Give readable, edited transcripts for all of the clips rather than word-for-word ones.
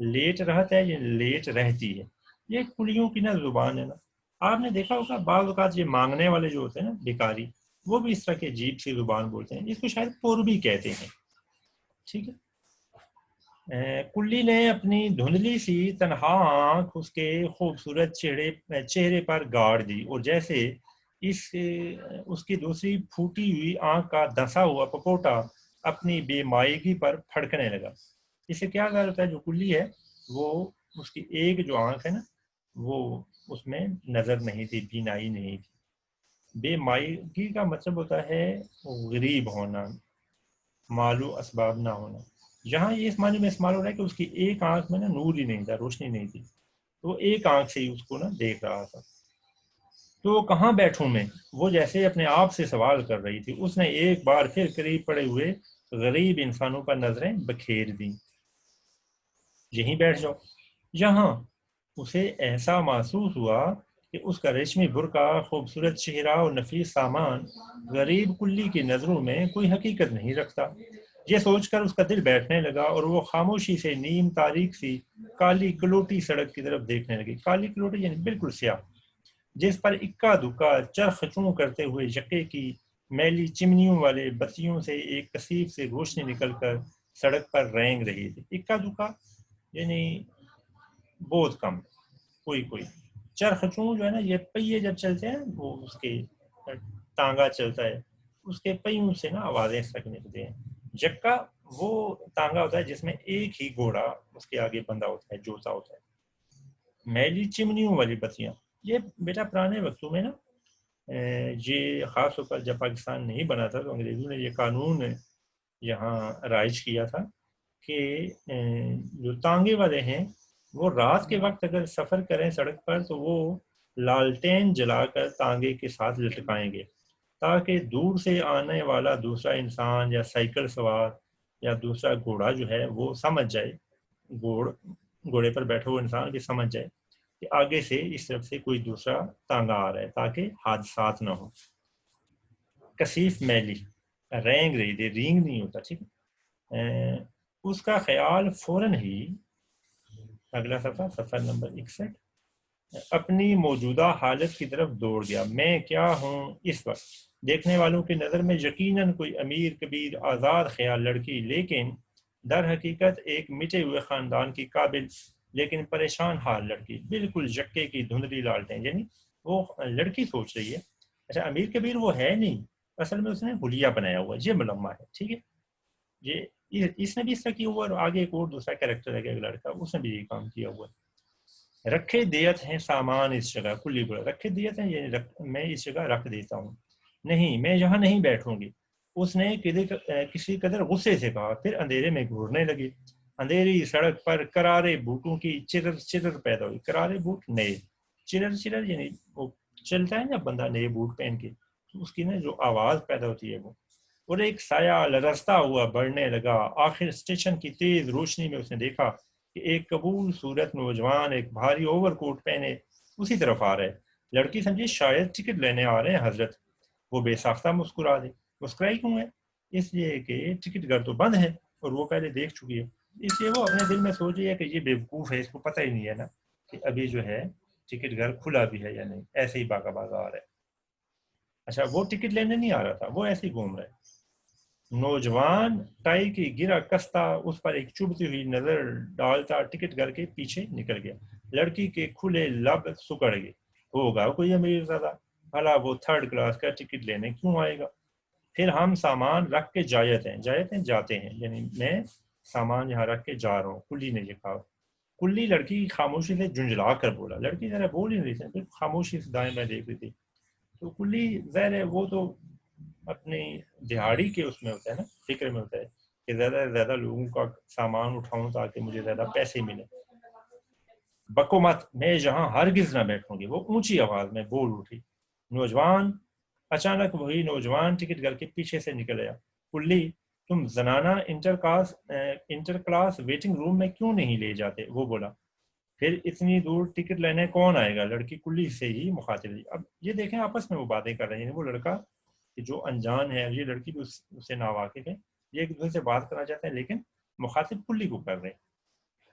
Late رہتا ہے یا لیٹ رہتی ہے، یہ کلیوں کی نا زبان ہے نا. آپ نے دیکھا ہوگا بعض اوقات یہ مانگنے والے جو ہوتے ہیں نا بھکاری، وہ بھی اس طرح کے عجیب سی زبان بولتے ہیں، اس کو شاید پوربی کہتے ہیں. ٹھیک ہے. کلی نے اپنی دھندلی سی تنہا آنکھ اس کے خوبصورت چہرے پر گاڑ دی، اور جیسے اس کی دوسری پھوٹی ہوئی آنکھ کا دھنسا ہوا پپوٹا اپنی بے مائیگی پر پھڑکنے لگا. اس سے کیا ہوتا ہے، جو کلی ہے وہ اس کی ایک جو آنکھ ہے نا وہ اس میں نظر نہیں تھی، بینائی نہیں تھی. بے مائیگی کا مطلب ہوتا ہے غریب ہونا، مالو اسباب نہ ہونا. یہاں یہ اس معنی میں استعمال ہو رہا ہے کہ اس کی ایک آنکھ میں نا نور ہی نہیں تھا، روشنی نہیں تھی، تو ایک آنکھ سے ہی اس کو نا دیکھ رہا تھا. تو کہاں بیٹھوں میں، وہ جیسے اپنے آپ سے سوال کر رہی تھی. اس نے ایک بار پھر قریب پڑے ہوئے غریب انسانوں پر نظریں بکھیر دیں. یہیں بیٹھ جاؤ. یہاں اسے ایسا محسوس ہوا کہ اس کا ریشمی برقع، خوبصورت چہرہ اور نفیس سامان غریب کلی کی نظروں میں کوئی حقیقت نہیں رکھتا. یہ سوچ کر اس کا دل بیٹھنے لگا اور وہ خاموشی سے نیم تاریک سی کالی کلوٹی سڑک کی طرف دیکھنے لگی. کالی کلوٹی یعنی بالکل سیاہ، جس پر اکا دکا چرخ چوں کرتے ہوئے یقے کی میلی چمنیوں والے بتیوں سے ایک کثیف سے روشنی نکل کر سڑک پر رینگ رہی تھی. اکا دکا یعنی بہت کم، کوئی چرخ چوں جو ہے نا، یہ پہیے جب چلتے ہیں وہ اس کے تانگا چلتا ہے، اس کے پہیوں سے نا آوازیں اس طرح نکلتے ہیں. یکا وہ تانگا ہوتا ہے جس میں ایک ہی گھوڑا اس کے آگے بندھا ہوتا ہے، جوتا ہوتا ہے. میلی چمنیوں والی بتیاں، یہ بیٹا پرانے وقتوں میں نا یہ خاص طور پر جب پاکستان نہیں بنا تھا تو انگریزوں نے یہ قانون یہاں رائج کیا تھا کہ جو تانگے والے ہیں وہ رات کے وقت اگر سفر کریں سڑک پر تو وہ لالٹین جلا کر تانگے کے ساتھ لٹکائیں گے، تاکہ دور سے آنے والا دوسرا انسان یا سائیکل سوار یا دوسرا گھوڑا جو ہے وہ سمجھ جائے، گھوڑے پر بیٹھا ہوا انسان بھی سمجھ جائے کہ آگے سے اس طرف سے کوئی دوسرا تانگا آ رہا ہے، تاکہ حادثات نہ ہو. کثیف میلی، رینگ رہی تھی، رینگ نہیں ہوتا. ٹھیک ہے. اس کا خیال فوراً ہی، اگلا صفحہ نمبر 61، اپنی موجودہ حالت کی طرف دوڑ گیا. میں کیا ہوں اس وقت؟ دیکھنے والوں کی نظر میں یقیناً کوئی امیر کبیر آزاد خیال لڑکی، لیکن در حقیقت ایک مٹے ہوئے خاندان کی قابل لیکن پریشان حال لڑکی، بالکل یکے کی دھندلی لالٹیں. یعنی وہ لڑکی سوچ رہی ہے اچھا امیر کبیر وہ ہے نہیں، اصل میں اس نے حلیہ بنایا ہوا، یہ ملمہ ہے. ٹھیک ہے. یہ اس نے بھی اس طرح کیا ہوا، اور آگے ایک اور دوسرا کیریکٹر ہے ایک لڑکا، اس نے بھی یہ کام کیا ہوا. رکھے دیت ہیں سامان اس جگہ، کلی بڑا رکھے دیت ہیں یعنی میں اس جگہ رکھ دیتا ہوں، نہیں میں یہاں نہیں بیٹھوں گی. اس نے کسی قدر غصے سے کہا، پھر اندھیرے میں گھورنے لگی. اندھیری سڑک پر کرارے بوٹوں کی چرر چرر پیدا ہوئی. کرارے بوٹ نئے، چرر چرر یعنی وہ چلتا ہے نا بندہ نئے بوٹ پہن کے، اس کی نا جو آواز پیدا ہوتی ہے وہ. اور ایک سایہ لرزتا ہوا بڑھنے لگا. آخر اسٹیشن کی تیز روشنی میں اس نے دیکھا کہ ایک قبول صورت نوجوان ایک بھاری اوور کوٹ پہنے اسی طرف آ رہے. لڑکی سمجھی شاید ٹکٹ لینے آ رہے ہیں حضرت. وہ بے ساختہ مسکرا دی. مسکرائی کیوں ہے؟ اس لیے کہ ٹکٹ گھر تو بند ہے اور وہ پہلے دیکھ چکی ہے. اس لیے وہ اپنے دل میں سوچ رہی ہے کہ یہ بیوقوف ہے، اس کو پتہ ہی نہیں ہے نا کہ ابھی جو ہے ٹکٹ گھر کھلا بھی ہے یا نہیں، ایسے ہی باغا باغا آ رہا ہے. اچھا وہ ٹکٹ لینے نہیں آ رہا تھا، وہ ایسے ہی گھوم رہا ہے. نوجوان ٹائی کی گرا کستا اس پر ایک چبھتی ہوئی نظر ڈالتا ٹکٹ گھر کے پیچھے نکل گیا. لڑکی کے کھلے لب سکڑ گئے. ہوگا کوئی امیر زیادہ، بھلا وہ تھرڈ کلاس کا ٹکٹ لینے کیوں آئے گا؟ پھر ہم سامان رکھ کے جاتے ہیں یعنی میں سامان یہاں رکھ کے جا رہا ہوں، کلی نے یہ کہا. کلی لڑکی کی خاموشی سے جنجلا کر بولا. لڑکی ذرا بول ہی نہیں رہی تھی، خاموشی سے دائیں بائیں دیکھ رہی تھی. تو کلی ظاہر ہے وہ تو اپنی دہاڑی کے اس میں ہوتا ہے نا، فکر میں ہوتا ہے کہ زیادہ سے زیادہ لوگوں کا سامان اٹھاؤں تاکہ مجھے زیادہ پیسے ملیں. بکو مت، میں یہاں ہرگز نہ بیٹھوں گی، وہ اونچی آواز میں بول اٹھی. نوجوان اچانک وہی نوجوان ٹکٹ گھر کے پیچھے سے نکل آیا. کلی تم زنانہ انٹر کلاس ویٹنگ روم میں کیوں نہیں لے جاتے؟ وہ بولا. پھر اتنی دور ٹکٹ لینے کون آئے گا؟ لڑکی کلی سے ہی مخاطب ہوئی. اب یہ دیکھیں آپس میں وہ باتیں کر رہے ہیں، وہ لڑکا جو انجان ہے، یہ لڑکی بھی اس سے ناواقف ہے، یہ ایک دوسرے سے بات کرنا چاہتے ہیں لیکن مخاطب کلی کو کر رہے ہیں.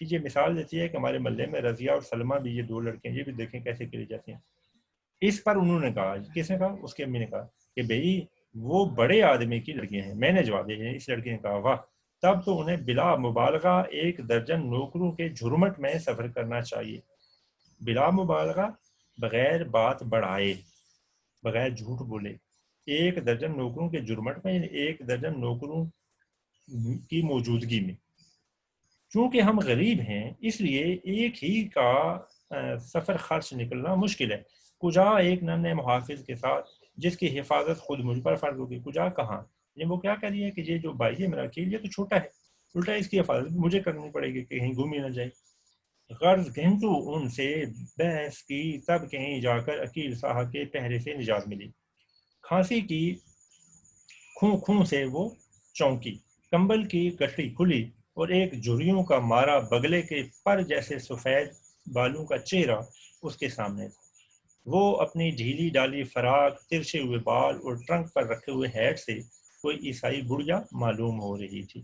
پھر یہ مثال دیتی ہے کہ ہمارے محلے میں رضیہ اور سلمہ بھی یہ 2 لڑکیاں، یہ بھی دیکھیں کیسے کری جاتی ہیں۔ اس پر انہوں نے کہا، کس نے کہا؟ اس کی امی نے کہا کہ بھئی وہ بڑے آدمی کی لڑکیاں ہیں۔ میں نے جواب دیا، اس لڑکی نے کہا واہ، تب تو انہیں بلا مبالغہ 1 درجن نوکروں کے جھرمٹ میں سفر کرنا چاہیے۔ بلا مبالغہ، بغیر بات بڑھائے، بغیر جھوٹ بولے، 1 درجن نوکروں کے جھرمٹ میں، یعنی 1 درجن نوکروں کی موجودگی میں۔ چونکہ ہم غریب ہیں اس لیے ایک ہی کا سفر خرچ نکلنا مشکل ہے۔ کجا ایک ننھے محافظ کے ساتھ جس کی حفاظت خود مجھ پر فرض ہوگی۔ کجا کہاں؟ یہ وہ کیا کہہ رہی ہے کہ یہ جو بھائی ہے میرا اکیل، یہ تو چھوٹا ہے، الٹا اس کی حفاظت مجھے کرنی پڑے گی کہ کہیں گم ہی نہ جائے۔ غرض گھنٹو ان سے بحث کی، تب کہیں جا کر عقیل صاحب کے پہرے سے نجات ملی۔ کھانسی کی خوں خوں سے وہ چونکی، کمبل کی گٹھڑی کھلی اور ایک جھریوں کا مارا بگلے کے پر جیسے سفید بالوں کا چہرہ اس کے سامنے تھا۔ وہ اپنی ڈھیلی ڈالی فراق، ترچھے ہوئے بال اور ٹرنک پر رکھے ہوئے ہیٹ سے کوئی عیسائی بڑھیا معلوم ہو رہی تھی۔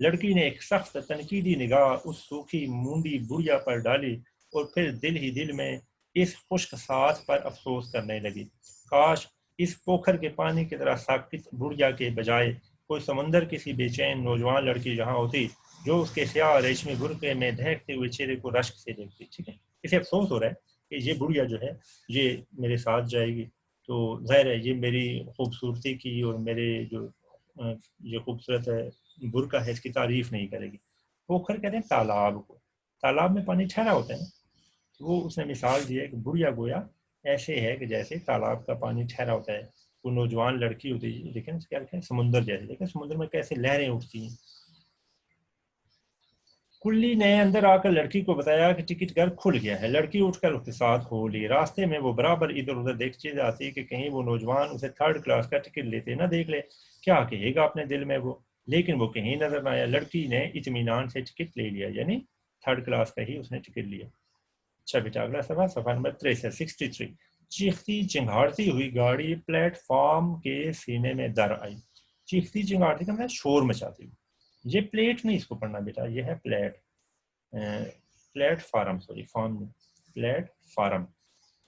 لڑکی نے ایک سخت تنقیدی نگاہ اس سوکھی مونڈی بڑھیا پر ڈالی اور پھر دل ہی دل میں اس خشک ساتھ پر افسوس کرنے لگی۔ کاش اس پوکھر کے پانی کی طرح ساکت بڑھیا کے بجائے کوئی سمندر کسی بے چین نوجوان لڑکی جہاں ہوتی جو اس کے سیاہ ریشمی برقعے میں دہکتے ہوئے چہرے کو رشک سے دیکھتی۔ ٹھیک ہے، اسے افسوس ہو رہا ہے کہ یہ بڑھیا جو ہے یہ میرے ساتھ جائے گی، تو ظاہر ہے یہ میری خوبصورتی کی اور میرے جو یہ خوبصورت ہے برقع ہے اس کی تعریف نہیں کرے گی۔ پوکھر کہتے ہیں تالاب کو، تالاب میں پانی ٹھہرا ہوتا ہے نا، وہ اس نے مثال دی ہے کہ بڑھیا گویا ایسے ہے کہ جیسے تالاب کا پانی ٹھہرا ہوتا ہے۔ وہ نوجوان لڑکی ہوتی ہے، لیکن کیا لکھا ہے؟ سمندر جیسے، دیکھیں سمندر میں کیسے لہریں اٹھتی ہیں۔ کلی نے اندر آ کر لڑکی کو بتایا کہ ٹکٹ گھر کھل گیا ہے۔ لڑکی اٹھ کر اس کے ساتھ ہو لی۔ راستے میں وہ برابر ادھر ادھر دیکھتی جاتی کہ کہیں وہ نوجوان اسے 3rd کلاس کا ٹکٹ لیتے نہ دیکھ لے، کیا کہے گا اپنے دل میں وہ، لیکن وہ کہیں نظر نہ آیا۔ لڑکی نے اطمینان سے ٹکٹ لے لیا، یعنی 3rd کلاس کا ہی اس نے ٹکٹ لیا۔ اچھا بیٹا اگلا صفحہ نمبر 63۔ چیختی چنگھاڑتی ہوئی گاڑی پلیٹ فارم کے سینے میں در آئی۔ چیختی چنگھاڑتی کا مطلب شور مچاتی ہوئی۔ یہ پلیٹ نہیں اس کو پڑھنا بیٹا، یہ ہے plate, plate form, sorry form نہیں، پلیٹ فارم،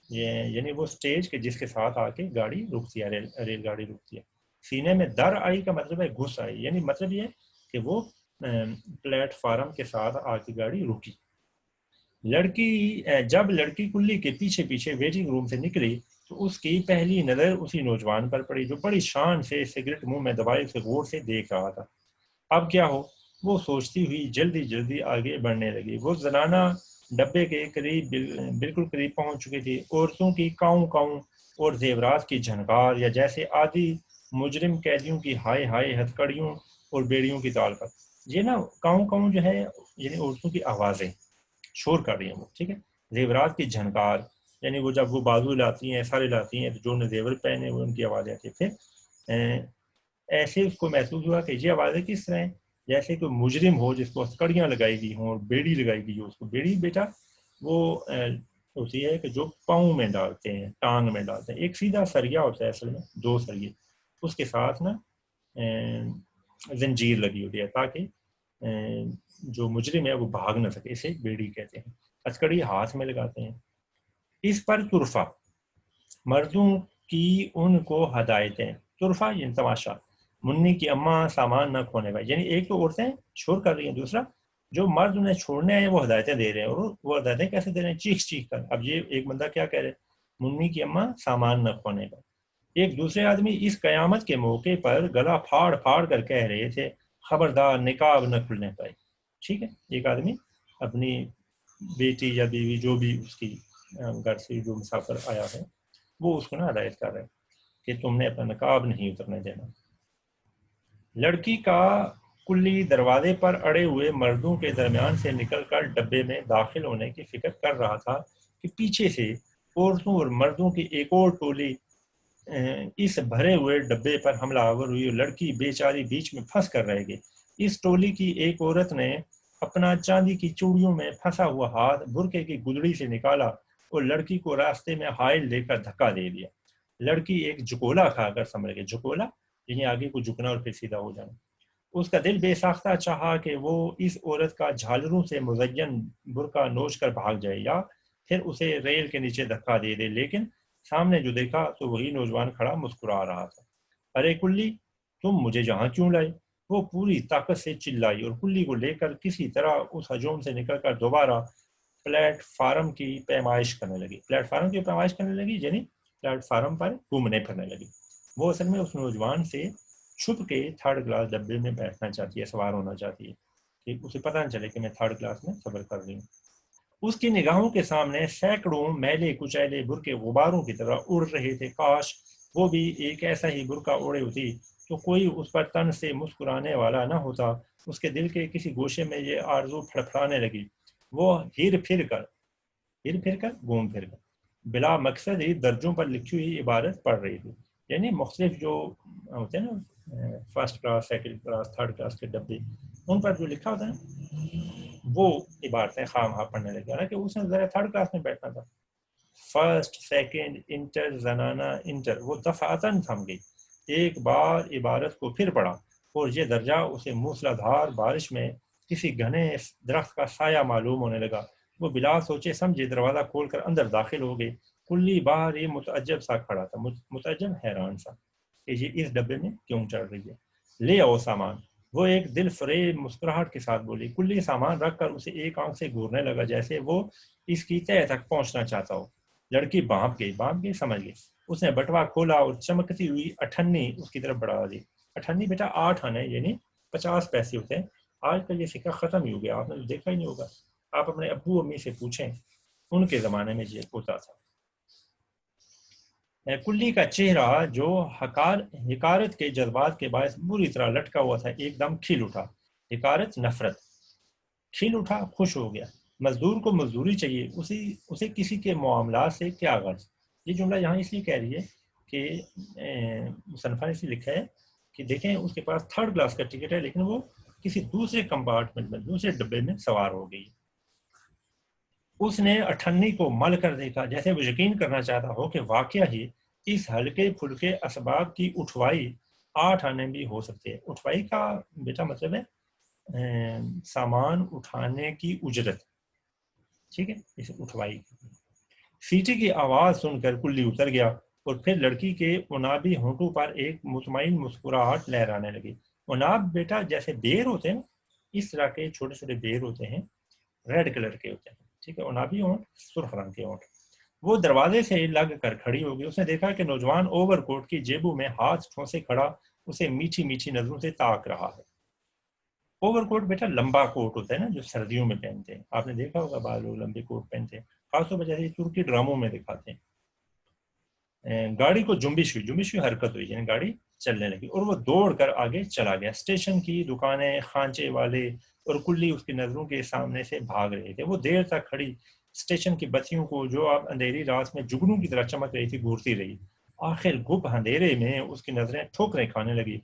یہ یعنی وہ سٹیج کے جس کے ساتھ آ کے گاڑی رکتی ہے، ریل گاڑی رکتی ہے۔ سینے میں در آئی کا مطلب ہے گھس آئی، یعنی مطلب یہ کہ وہ پلیٹ فارم کے ساتھ آ کے گاڑی رکی۔ جب لڑکی کلی کے پیچھے پیچھے ویٹنگ روم سے نکلی تو اس کی پہلی نظر اسی نوجوان پر پڑی جو بڑی شان سے سگریٹ منہ میں دبائے اسے غور سے دیکھ رہا تھا۔ اب کیا ہو، وہ سوچتی ہوئی جلدی جلدی آگے بڑھنے لگی۔ وہ زنانہ ڈبے کے قریب بالکل قریب پہنچ چکی تھی۔ عورتوں کی کاؤں کاؤں اور زیورات کی جھنکار، یا جیسے آدھی مجرم قیدیوں کی ہائے ہائے ہتھکڑیوں اور بیڑیوں کی تال پر۔ یہ نا کاؤں کاؤں جو ہے یعنی عورتوں کی آوازیں شور کر رہی ہیں وہ، ٹھیک ہے۔ زیورات کی جھنکار یعنی وہ جب وہ بازو لاتی ہیں، سارے لاتی ہیں، تو جو نے زیور پہنے ہوئے ان کی آوازیں آتی ہیں۔ پھر ایسے اس کو محسوس ہوا کہ یہ آوازیں کس طرح ہیں، جیسے کوئی مجرم ہو جس کو ہتھکڑیاں لگائی گئی ہوں اور بیڑی لگائی گئی ہو۔ اس کو بیڑی بیٹا وہ ہوتی ہے کہ جو پاؤں میں ڈالتے ہیں، ٹانگ میں ڈالتے ہیں۔ ایک سیدھا سریا ہوتا ہے اصل میں، 2 سریے، اس کے ساتھ نا زنجیر لگی ہوتی ہے تاکہ جو مجرم ہے وہ بھاگ نہ سکے، اسے بیڑی کہتے ہیں۔ ہتھکڑی ہاتھ میں لگاتے ہیں۔ اس پر طرفہ، مردوں کی ان کو ہدایتیں، طرفہ یعنی تماشا۔ منی کی اماں سامان نہ کھونے پائے، یعنی ایک تو عورتیں شور کر رہی ہیں، دوسرا جو مرد انہیں چھوڑنے آئے وہ ہدایتیں دے رہے ہیں، اور وہ ہدایتیں کیسے دے رہے ہیں؟ چیخ چیخ کر۔ اب یہ ایک بندہ کیا کہہ رہے ہیں؟ منی کی اماں سامان نہ کھونے پائے۔ ایک دوسرے آدمی اس قیامت کے موقع پر گلا پھاڑ پھاڑ کر کہہ رہے تھے خبردار نقاب نہ کھلنے پائے۔ ٹھیک ہے، ایک آدمی اپنی بیٹی یا بیوی جو بھی اس کی گھر سے جو مسافر آیا ہے وہ اس کو نا ہدایت کر رہے ہیں کہ تم نے اپنا نقاب نہیں اترنے دینا۔ لڑکی کا کلی دروازے پر اڑے ہوئے مردوں کے درمیان سے نکل کر ڈبے میں داخل ہونے کی فکر کر رہا تھا کہ پیچھے سے عورتوں اور مردوں کی ایک اور ٹولی اس بھرے ہوئے ڈبے پر حملہ آور ہوئی اور لڑکی بیچاری بیچ میں پھنس کر رہ گئی۔ اس ٹولی کی ایک عورت نے اپنا چاندی کی چوڑیوں میں پھنسا ہوا ہاتھ برقعے کی گدڑی سے نکالا اور لڑکی کو راستے میں حائل لے کر دھکا دے دیا۔ لڑکی ایک جھکولا کھا کر سمجھ گئی، جھکولا یعنی آگے کو جھکنا اور پھر سیدھا ہو جانا۔ اس کا دل بے ساختہ چاہا کہ وہ اس عورت کا جھالروں سے مزین برقع نوچ کر بھاگ جائے یا پھر اسے ریل کے نیچے دھکا دے دے، لیکن سامنے جو دیکھا تو وہی نوجوان کھڑا مسکرا رہا تھا۔ ارے کلی، تم مجھے جہاں کیوں لائے؟ وہ پوری طاقت سے چلائی اور کلی کو لے کر کسی طرح اس ہجوم سے نکل کر دوبارہ پلیٹ فارم کی پیمائش کرنے لگی۔ پلیٹ فارم کی پیمائش کرنے لگی یعنی پلیٹ فارم پر گھومنے پھرنے لگی۔ وہ اصل میں اس نوجوان سے چھپ کے تھرڈ کلاس ڈبے میں بیٹھنا چاہتی ہے، سوار ہونا چاہتی ہے کہ اسے پتہ نہ چلے کہ میں تھرڈ کلاس میں سفر کر رہی ہوں۔ اس کی نگاہوں کے سامنے سینکڑوں میلے کچیلے برقے غباروں کی طرح اڑ رہے تھے۔ کاش وہ بھی ایک ایسا ہی برقع اوڑے ہوتی تو کوئی اس پر تن سے مسکرانے والا نہ ہوتا۔ اس کے دل کے کسی گوشے میں یہ آرزو پھڑپھڑانے لگی۔ وہ ہیر پھر کر گھوم پھر کر بلا مقصد ہی درجوں پر لکھی ہوئی عبارت پڑھ رہی تھی، یعنی مختلف جو ہوتے ہیں نا first class, second class, third class کے ڈبے، ان پر جو لکھا ہوتا ہے وہ عبارتیں خواہ مخواہ پڑھنے لگی، حالانکہ اس نے ذرا تھرڈ کلاس میں بیٹھنا تھا۔ فرسٹ، سیکنڈ، انٹر، زنانہ، انٹر، وہ دفعتاً تھم گئی۔ ایک بار عبارت کو پھر پڑھا اور یہ درجہ اسے موسلادھار بارش میں کسی گھنے درخت کا سایہ معلوم ہونے لگا۔ وہ بلا سوچے سمجھے دروازہ کھول کر اندر داخل ہو گئی۔ کلی باہر یہ متعجب سا کھڑا تھا، متعجب حیران سا کہ یہ اس ڈبے میں کیوں چڑھ رہی ہے۔ لے آؤ سامان، وہ ایک دل فریب مسکراہٹ کے ساتھ بولی۔ کلی سامان رکھ کر اسے ایک آنکھ سے گھورنے لگا جیسے وہ اس کی تہہ تک پہنچنا چاہتا ہو۔ لڑکی بانپ گئی، سمجھ گئی۔ اس نے بٹوا کھولا اور چمکتی ہوئی اٹھنی اس کی طرف بڑھا دی۔ اٹھنی بیٹا 8 آنے یعنی 50 پیسے ہوتے ہیں۔ آج کل یہ سکہ ختم ہی ہو گیا، آپ نے دیکھا ہی نہیں ہوگا۔ آپ اپنے ابو امی سے پوچھیں، ان کے زمانے میں یہ ہوتا تھا۔ کلی کا چہرہ جو حقارت کے جذبات کے باعث بری طرح لٹکا ہوا تھا ایک دم کھل اٹھا۔ حقارت، نفرت، کھل اٹھا، خوش ہو گیا۔ مزدور کو مزدوری چاہیے، اسے کسی کے معاملات سے کیا غرض۔ یہ جملہ یہاں اس لیے کہہ رہی ہے کہ مصنفہ نے اس لیے لکھا ہے کہ دیکھیں اس کے پاس تھرڈ کلاس کا ٹکٹ ہے لیکن وہ کسی دوسرے کمپارٹمنٹ میں، دوسرے ڈبے میں سوار ہو گئی۔ اس نے اٹھنی کو مل کر دیکھا جیسے وہ یقین کرنا چاہتا ہو کہ واقعہ ہی اس ہلکے پھلکے اسباب کی اٹھوائی 8 آنے بھی ہو سکتے ہیں۔ اٹھوائی کا بیٹا مطلب ہے سامان اٹھانے کی اجرت، ٹھیک ہے، اسے اٹھوائی۔ سیٹی کی آواز سن کر کلی اتر گیا اور پھر لڑکی کے عنابی ہونٹوں پر ایک مطمئن مسکراہٹ لہرانے لگی۔ عناب بیٹا جیسے بیر ہوتے ہیں، اس طرح کے چھوٹے چھوٹے بیر ہوتے ہیں، ریڈ کلر کے ہوتے ہیں، ٹھیک ہے، عنابی ہونٹ سرخ رنگ کے ہونٹ۔ وہ دروازے سے لگ کر کھڑی ہو گئی۔ اس نے دیکھا کہ نوجوان اوور کوٹ کی جیبوں میں ہاتھ ٹھونسے کھڑا اسے میٹھی میٹھی نظروں سے تاک رہا ہے۔ اوور کوٹ بیٹا لمبا کوٹ ہوتا ہے نا جو سردیوں میں پہنتے ہیں، آپ نے دیکھا ہوگا بعض لوگ لمبے کوٹ پہنتے ہیں، خاص طور پر جیسے ترکی ڈراموں میں دکھاتے ہیں۔ گاڑی کو جنبش ہوئی، حرکت ہوئی، یعنی گاڑی چلنے لگی اور وہ دوڑ کر آگے چلا گیا۔ اسٹیشن کی دکانیں، خانچے والے اور کلی اس کی نظروں کے سامنے سے بھاگ رہے تھے۔ وہ دیر تک کھڑی اسٹیشن کی بتیوں کو جو اب اندھیری رات میں جگنوں کی طرح چمک رہی تھی گھورتی رہی۔ آخر گپ اندھیرے میں اس کی نظریں ٹھوکریں کھانے لگی۔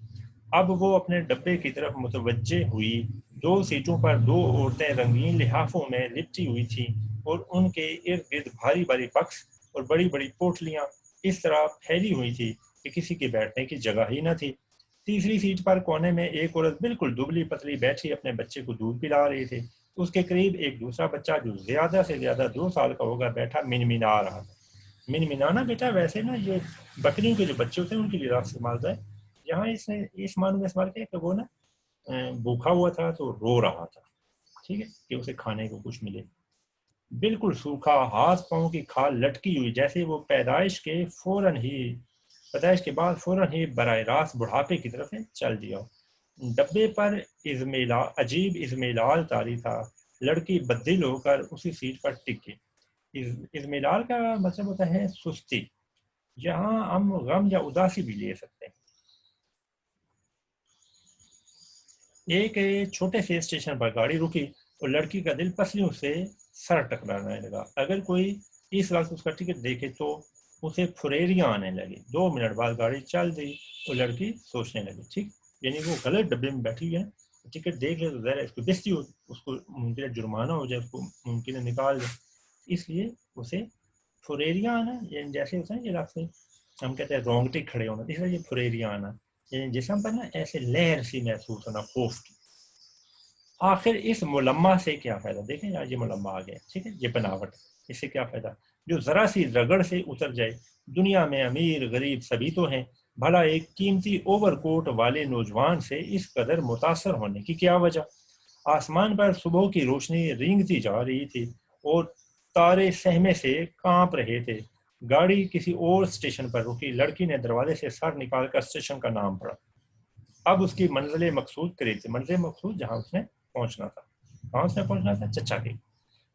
اب وہ اپنے ڈبے کی طرف متوجہ ہوئی۔ 2 سیٹوں پر 2 عورتیں رنگین لحافوں میں لپٹی ہوئی تھیں اور ان کے ارد گرد بھاری بھاری بکس اور بڑی بڑی پوٹلیاں اس طرح پھیلی ہوئی تھی کہ کسی کے بیٹھنے کی جگہ ہی نہ تھی۔ تیسری سیٹ پر کونے میں ایک عورت بالکل دبلی پتلی بیٹھی اپنے بچے کو دودھ پلا رہی تھی۔ اس کے قریب ایک دوسرا بچہ جو زیادہ سے زیادہ 2 سال کا ہوگا بیٹھا منمنا رہا تھا۔ منمنانا بیٹا ویسے نا یہ بکریوں کے جو بچے ہوتے ہیں ان کے لیے راست استعمال ہے، یہاں اس نے اس معنی میں استعمال کیا کہ وہ نا بھوکا ہوا تھا تو رو رہا تھا، ٹھیک ہے، کہ اسے کھانے کو کچھ ملے۔ بالکل سوکھا، ہاتھ پاؤں کی کھال لٹکی ہوئی جیسے وہ پیدائش کے بعد فوراً ہی براہ راست بڑھاپے کی طرف چل دیا۔ ڈبے پر عجیب ازمیلال طاری تھا۔ لڑکی بددل ہو کر اسی سیٹ پر ٹک گئی۔ ازمیلال کا مطلب ہوتا ہے سستی، یہاں ہم غم یا اداسی بھی لے سکتے ہیں۔ ایک چھوٹے سے اسٹیشن پر گاڑی رکی اور لڑکی کا دل پسلیوں سے سر ٹکرانے لگا۔ اگر کوئی اس وقت اس کا ٹکٹ دیکھے تو اسے پھریریاں آنے لگی۔ 2 منٹ بعد گاڑی چل دی اور لڑکی سوچنے لگی، ٹھیک، یعنی وہ غلط ڈبے میں بیٹھی ہے، ٹکٹ دیکھ لے تو ظاہر ہے اس کو بستی ہو، اس کو ممکن ہے جرمانہ ہو جائے، اس کو ممکن ہے نکال دے، اس لیے اسے پھریریاں آنا، یعنی جیسے ہوتا ہے یہ لفظ ہم کہتے ہیں رونگٹے کھڑے ہونا، اس لیے یہ پھریریاں آنا۔ جسم پر نا ایسے لہر سی محسوس ہونا خوف کی. آخر اس ملمہ سے کیا فائدہ؟ دیکھیں یار یہ ملمہ آ گیا، ٹھیک ہے، یہ بناوٹ، اس سے کیا فائدہ؟ جو ذرا سی رگڑ سے اتر جائے. دنیا میں امیر غریب سبھی تو ہیں، بھلا ایک قیمتی اوور کوٹ والے نوجوان سے اس قدر متاثر ہونے کی کیا وجہ؟ آسمان پر صبح کی روشنی رینگتی جا رہی تھی اور تارے سہمے سے کانپ رہے تھے. گاڑی کسی اور اسٹیشن پر رکی. لڑکی نے دروازے سے سر نکال کر اسٹیشن کا نام پڑھا. اب اس کی منزل مقصود قریب تھی. منزل مقصود جہاں اس نے پہنچنا تھا. کہاں اس نے پہنچنا تھا؟ چچا کے.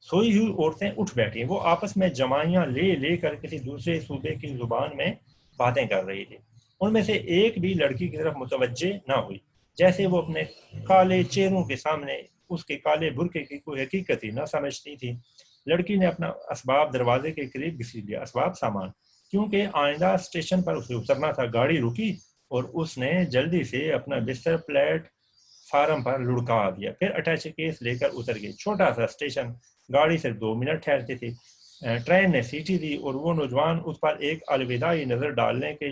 سوئی ہوئی عورتیں اٹھ بیٹھی. وہ آپس میں جمائیاں لے لے کر کسی دوسرے صوبے کی زبان میں باتیں کر رہی تھی. ان میں سے ایک بھی لڑکی کی طرف متوجہ نہ ہوئی، جیسے وہ اپنے کالے چہروں کے سامنے اس کے کالے برقعے کی کوئی حقیقت ہی نہ سمجھتی تھی. لڑکی نے اپنا اسباب دروازے کے قریب گھسیٹ لیا. اسباب، سامان، کیونکہ آئندہ اسٹیشن پر اسے اترنا تھا. گاڑی رکی اور اس نے جلدی سے اپنا بستر پلیٹ فارم پر لڑکا دیا. پھر اٹیچی کیس لے کر اتر گئی. چھوٹا سا اسٹیشن، گاڑی صرف 2 منٹ ٹھہرتی تھی. ٹرین نے سیٹی دی اور وہ نوجوان اس پر ایک الوداعی نظر ڈالنے کے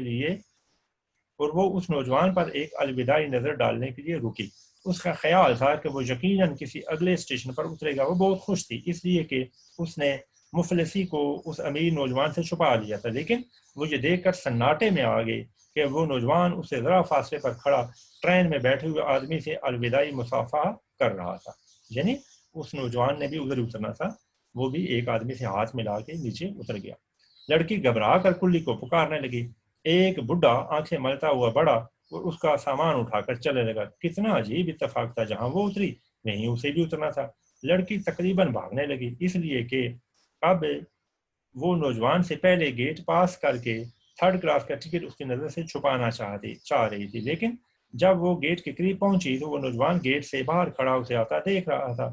لیے رکی. اس کا خیال تھا کہ وہ یقیناً کسی اگلے اسٹیشن پر اترے گا. وہ بہت خوش تھی اس لیے کہ اس نے مفلسی کو اس امیر نوجوان سے چھپا لیا تھا. لیکن وہ یہ دیکھ کر سناٹے میں آ گئی کہ وہ نوجوان اس سے ذرا فاصلے پر کھڑا ٹرین میں بیٹھے ہوئے آدمی سے الوداعی مصافحہ کر رہا تھا. یعنی اس نوجوان نے بھی ادھر اترنا تھا، وہ بھی ایک آدمی سے ہاتھ ملا کے نیچے اتر گیا. لڑکی گھبرا کر کلی کو پکارنے لگی. ایک بڈھا آنکھیں ملتا ہوا بڑا اور اس کا سامان اٹھا کر چلنے لگا. کتنا عجیب اتفاق تھا، جہاں وہ اتری وہیں اسے بھی اترنا تھا. لڑکی تقریباً بھاگنے لگی، اس لیے کہ اب وہ نوجوان سے پہلے گیٹ پاس کر کے 3rd کلاس کا ٹکٹ اس کی نظر سے چھپانا چاہ رہی تھی. لیکن جب وہ گیٹ کے قریب پہنچی تو وہ نوجوان گیٹ سے باہر کھڑا اسے آتا دیکھ رہا تھا.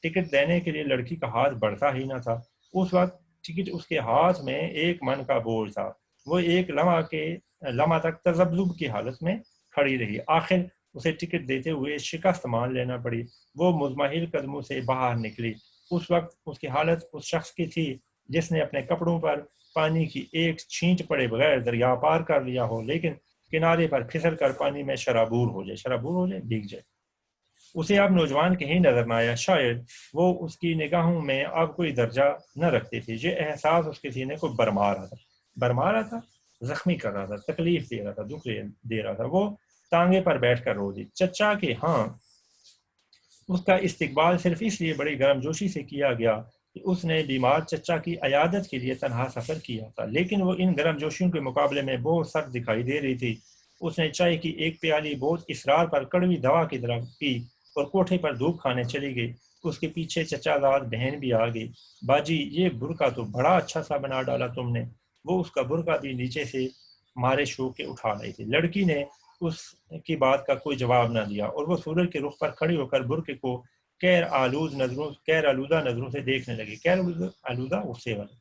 ٹکٹ دینے کے لیے لڑکی کا ہاتھ بڑھتا ہی نہ تھا. اس وقت ٹکٹ اس کے ہاتھ میں 1 من کا بوجھ تھا. وہ ایک لمحہ تک تذبذب کی حالت میں کھڑی رہی. آخر اسے ٹکٹ دیتے ہوئے شکست مان لینا پڑی. وہ مزمحل قدموں سے باہر نکلی. اس وقت اس کی حالت اس شخص کی تھی جس نے اپنے کپڑوں پر پانی کی ایک چھینٹ پڑے بغیر دریا پار کر لیا ہو، لیکن کنارے پر پھسل کر پانی میں شرابور ہو جائے، بھیگ جائے. اسے اب نوجوان کہیں نظر نہ آیا. شاید وہ اس کی نگاہوں میں اب کوئی درجہ نہ رکھتے تھے. یہ احساس اس کے سینے کو برما رہا تھا، زخمی کر رہا تھا، تکلیف دے رہا تھا، دکھ دے رہا تھا. وہ ٹانگے پر بیٹھ کر رو دی. چچا کے ہاں اس کا استقبال صرف اس لیے بڑی گرم جوشی سے کیا گیا کہ اس نے بیمار چچا کی عیادت کے لیے تنہا سفر کیا تھا. لیکن وہ ان گرم جوشیوں کے مقابلے میں بہت سخت دکھائی دے رہی تھی. اس نے چائے کی ایک پیالی بہت اصرار پر کڑوی دوا کی طرح پی اور کوٹھے پر دھوپ کھانے چلی گئی. اس کے پیچھے چچا داد بہن بھی آ گئی. باجی یہ برقع تو بڑا اچھا سا بنا ڈالا تم نے. وہ اس کا برقع بھی نیچے سے مارے شوق کے اٹھا رہی تھی. لڑکی نے اس کی بات کا کوئی جواب نہ دیا اور وہ سورج کے رخ پر کھڑی ہو کر برقعے کو کیر آلودہ نظروں سے دیکھنے لگی. آلودہ غصے والی.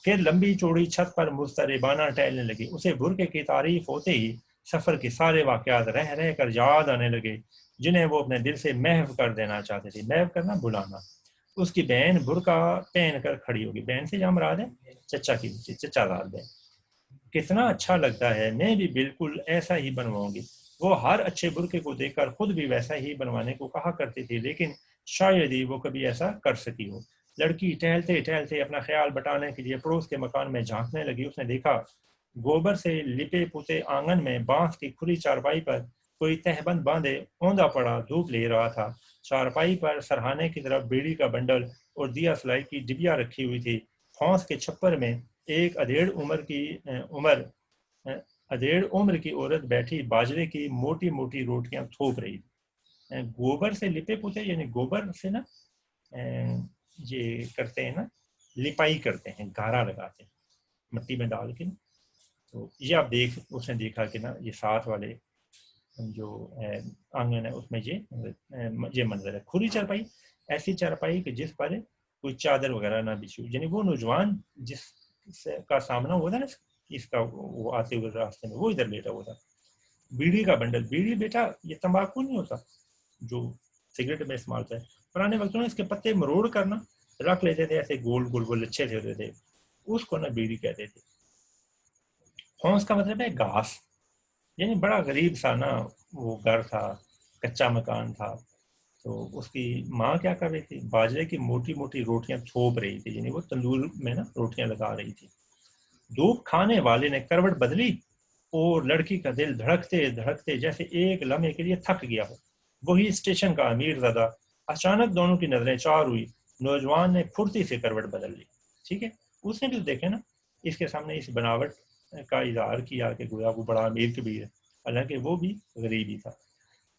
پھر لمبی چوڑی چھت پر مضطربانہ ٹہلنے لگی. اسے برقعے کی تعریف ہوتے ہی سفر کے سارے واقعات رہ رہ کر یاد آنے لگے جنہیں وہ اپنے دل سے محو کر دینا چاہتے تھے. محو کرنا، بلانا. اس کی بہن برقع پہن کر کھڑی ہوگی. بہن سے جہاں مراد ہے چچا کی بچی، چچا داد بہن. کتنا اچھا لگتا ہے، میں بھی بالکل ایسا ہی بنواؤں گی. وہ ہر اچھے برقعے کو دیکھ کر خود بھی ویسا ہی بنوانے کو کہا کرتی تھی، لیکن شاید ہی وہ کبھی ایسا کر سکی ہو. لڑکی ٹہلتے ٹہلتے اپنا خیال بٹانے کے لیے پڑوس کے مکان میں جھانکنے لگی. اس نے دیکھا گوبر سے لپے پوتے آنگن میں بانس کی کھلی چارپائی پر کوئی تہبند باندھے اوندا پڑا دھوپ لے رہا تھا. چارپائی پر سرہانے کی طرف بیڑی کا بنڈل اور دیا سلائی کی ڈبیا رکھی ہوئی تھی. پھونس کے چھپر میں ایک ادھیڑ عمر کی عورت بیٹھی باجرے کی موٹی موٹی روٹیاں تھوپ رہی تھی. گوبر سے لپے پوتے یعنی گوبر سے نا یہ کرتے ہیں نا، لپائی کرتے ہیں، گارا لگاتے ہیں مٹی میں ڈال کے. تو یہ آپ اس نے دیکھا کہ نا یہ ساتھ والے جو آنگن ہے اس میں یہ منظر ہے. کھلی چارپائی، ایسی چارپائی کہ جس پر کوئی چادر وغیرہ نہ بچھی ہو. یعنی وہ نوجوان جس کا سامنا ہوا تھا نا اس کا، وہ آتے ہوئے راستے میں وہ ادھر لیٹا ہوا تھا. بیڑی کا بنڈل. بیڑی بیٹا یہ تمباکو نہیں ہوتا جو سگریٹ میں استعمال ہوتا ہے. پرانے وقتوں میں اس کے پتے مروڑ کرنا رکھ لیتے تھے، ایسے گول گول گول اچھے سے ہوتے تھے، اس کو نا بیڑی کہتے تھے. پھونس کا مطلب ہے گھاس، یعنی بڑا غریب سا نا وہ گھر تھا، کچا مکان تھا. تو اس کی ماں کیا کر رہی تھی، باجرے کی موٹی موٹی روٹیاں تھوپ رہی تھی، یعنی وہ تندور میں نا روٹیاں لگا رہی تھی. دھوپ کھانے والے نے کروٹ بدلی اور لڑکی کا دل دھڑکتے دھڑکتے جیسے ایک لمحے کے لیے تھک گیا ہو. وہی اسٹیشن کا امیر زدہ. اچانک دونوں کی نظریں چار ہوئی. نوجوان نے پھرتی سے کروٹ بدل لی. ٹھیک ہے، اس نے بھی دیکھے نا، اس کے سامنے اس بناوٹ کا اظہار کیا کہ گویا وہ بڑا امیر کبیر ہے، حالانکہ وہ بھی غریب ہی تھا.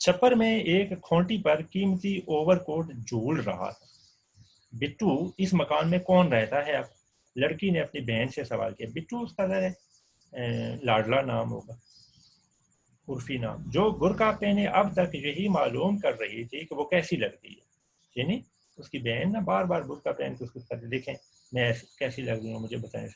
چھپر میں ایک کھونٹی پر قیمتی اوور کوٹ جھول رہا تھا. بٹو، اس مکان میں کون رہتا ہے اب؟ لڑکی نے اپنی بہن سے سوال کیا. بٹو اس کا لاڈلا نام ہوگا، عرفی نام. جو برقع پہنے اب تک یہی معلوم کر رہی تھی کہ وہ کیسی لگتی ہے. یعنی اس کی بہن نا بار بار برقع پہن کے اس کو دیکھیں میں کیسی لگ رہی ہوں، مجھے بتائیں.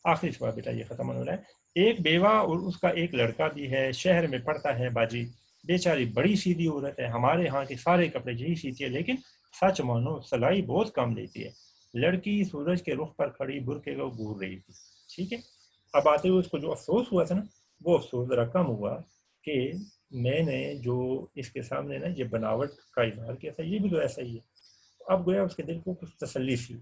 آخری سوال بیٹا، یہ ختم ہونے والا ہے. ایک بیوہ اور اس کا ایک لڑکا بھی ہے، شہر میں پڑھتا ہے باجی. بیچاری بڑی سیدھی عورت ہے، ہمارے ہاں کے سارے کپڑے یہی سیتی ہے، لیکن سچ مانو سلائی بہت کم لیتی ہے. لڑکی سورج کے رخ پر کھڑی برقعے کو گور رہی تھی. ٹھیک ہے، اب آتے ہوئے اس کو جو افسوس ہوا تھا نا، وہ افسوس ذرا کم ہوا کہ میں نے جو اس کے سامنے نا یہ بناوٹ کا اظہار کیا تھا، یہ بھی تو ایسا ہی ہے. اب گویا اس کے دل کو کچھ تسلی سی.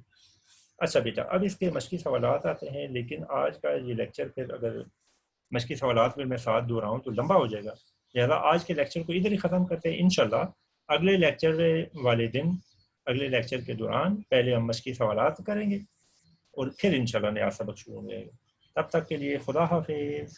اچھا بیٹا، اب اس کے مشقی سوالات آتے ہیں، لیکن آج کا یہ لیکچر پھر اگر مشقی سوالات میں ساتھ دو رہا ہوں تو لمبا ہو جائے گا، لہٰذا آج کے لیکچر کو ادھر ہی ختم کرتے ہیں. انشاءاللہ اگلے لیکچر والے دن، اگلے لیکچر کے دوران پہلے ہم مشقی سوالات کریں گے اور پھر انشاءاللہ نیا سبق شروع ہو جائے گا. تب تک کے لیے خدا حافظ.